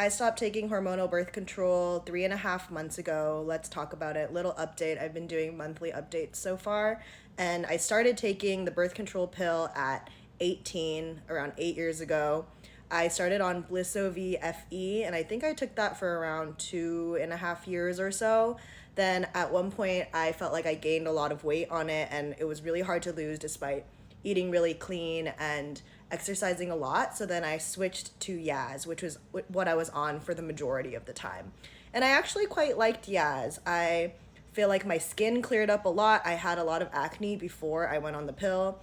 I stopped taking hormonal birth control 3.5 months ago. Let's talk about it. Little update. I've been doing monthly updates so far. And I started taking the birth control pill at 18, around 8 years ago. I started on Blissov FE, and I think I took that for around 2.5 years or so. Then at one point, I felt like I gained a lot of weight on it, and it was really hard to lose despite eating really clean and exercising a lot. So then I switched to Yaz, which was what I was on for the majority of the time. And I actually quite liked Yaz. I feel like my skin cleared up a lot. I had a lot of acne before I went on the pill.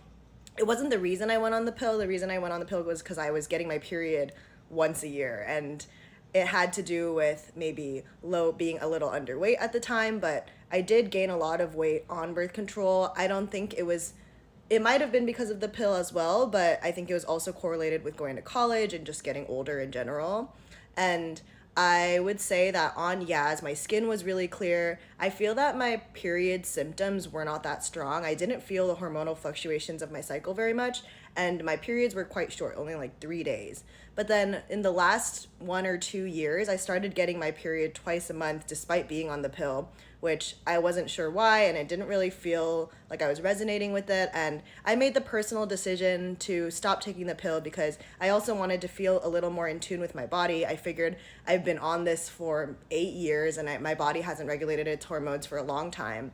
It wasn't the reason I went on the pill. The reason I went on the pill was because I was getting my period once a year, and it had to do with maybe low being a little underweight at the time, but I did gain a lot of weight on birth control. I don't think it might have been because of the pill as well, but I think it was also correlated with going to college and just getting older in general. And I would say that on Yaz, my skin was really clear. I feel that my period symptoms were not that strong. I didn't feel the hormonal fluctuations of my cycle very much, and my periods were quite short, only like 3 days. But then in the last 1 or 2 years, I started getting my period twice a month despite being on the pill, which I wasn't sure why, and it didn't really feel like I was resonating with it. And I made the personal decision to stop taking the pill because I also wanted to feel a little more in tune with my body. I figured I've been on this for 8 years, and my body hasn't regulated its hormones for a long time.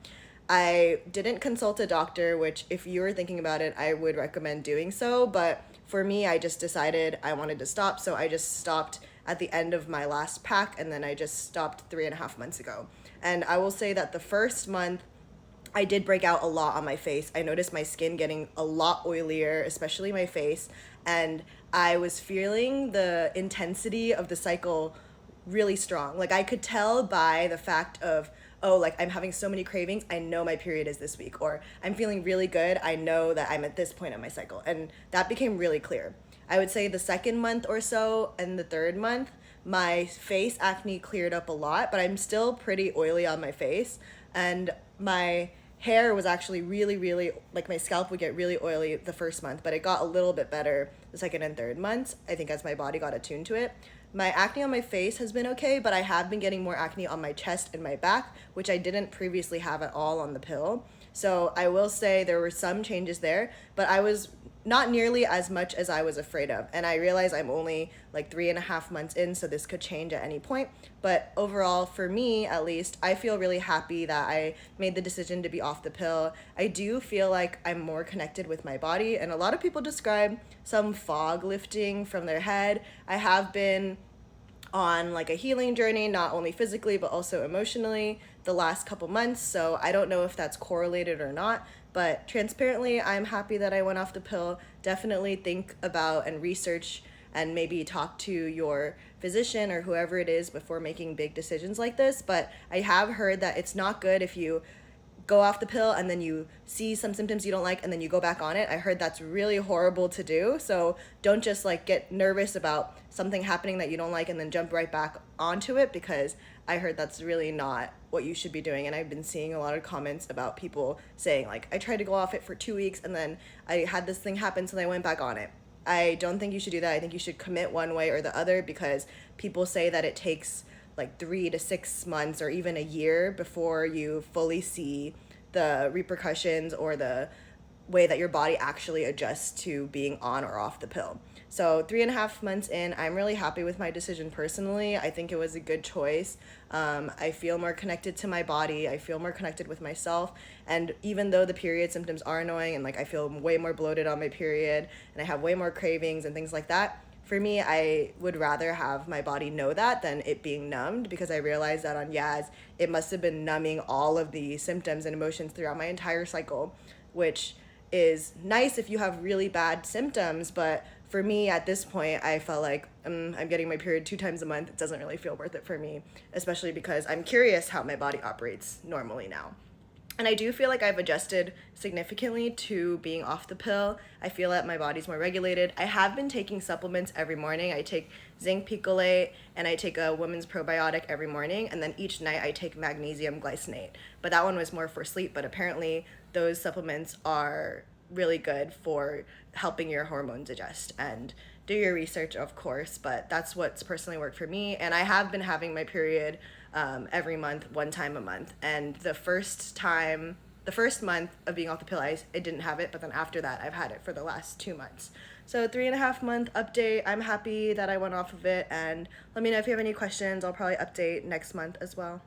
I didn't consult a doctor, which, if you were thinking about it, I would recommend doing so. But for me, I just decided I wanted to stop, so I just stopped at the end of my last pack, and then I just stopped 3.5 months ago. And I will say that the first month, I did break out a lot on my face. I noticed my skin getting a lot oilier, especially my face, and I was feeling the intensity of the cycle really strong. Like I could tell by the fact of, oh, like I'm having so many cravings, I know my period is this week, or I'm feeling really good, I know that I'm at this point in my cycle. And that became really clear. I would say the second month or so and the third month, my face acne cleared up a lot, but I'm still pretty oily on my face. And my hair was actually really, really, like my scalp would get really oily the first month, but it got a little bit better the second and third months, I think, as my body got attuned to it. My acne on my face has been okay, but I have been getting more acne on my chest and my back, which I didn't previously have at all on the pill. So I will say there were some changes there, but I was not nearly as much as I was afraid of. And I realize I'm only like 3.5 months in, so this could change at any point. But overall, for me at least, I feel really happy that I made the decision to be off the pill. I do feel like I'm more connected with my body, and a lot of people describe some fog lifting from their head. I have been on like a healing journey, not only physically but also emotionally the last couple months. So I don't know if that's correlated or not, but transparently, I'm happy that I went off the pill. Definitely think about and research and maybe talk to your physician or whoever it is before making big decisions like this. But I have heard that it's not good if you go off the pill and then you see some symptoms you don't like and then you go back on it. I heard that's really horrible to do. So don't just like get nervous about something happening that you don't like and then jump right back onto it, because I heard that's really not what you should be doing. And I've been seeing a lot of comments about people saying like, I tried to go off it for 2 weeks and then I had this thing happen, so then I went back on it. I don't think you should do that. I think you should commit one way or the other, because people say that it takes like 3 to 6 months or even a year before you fully see the repercussions or the way that your body actually adjusts to being on or off the pill. So 3.5 months in, I'm really happy with my decision personally. I think it was a good choice. I feel more connected to my body. I feel more connected with myself. And even though the period symptoms are annoying and like I feel way more bloated on my period and I have way more cravings and things like that, for me, I would rather have my body know that than it being numbed, because I realized that on Yaz, it must have been numbing all of the symptoms and emotions throughout my entire cycle, which is nice if you have really bad symptoms. But for me, at this point, I felt like I'm getting my period 2 times a month. It doesn't really feel worth it for me, especially because I'm curious how my body operates normally now. And I do feel like I've adjusted significantly to being off the pill. I feel that my body's more regulated. I have been taking supplements every morning. I take zinc picolate and I take a women's probiotic every morning. And then each night I take magnesium glycinate. But that one was more for sleep. But apparently those supplements are really good for helping your hormones adjust and do your research, of course, but that's what's personally worked for me. And I have been having my period every month, one time a month. And the first month of being off the pill, I didn't have it, but then after that, I've had it for the last 2 months. So 3.5 month update. I'm happy that I went off of it, and let me know if you have any questions. I'll probably update next month as well.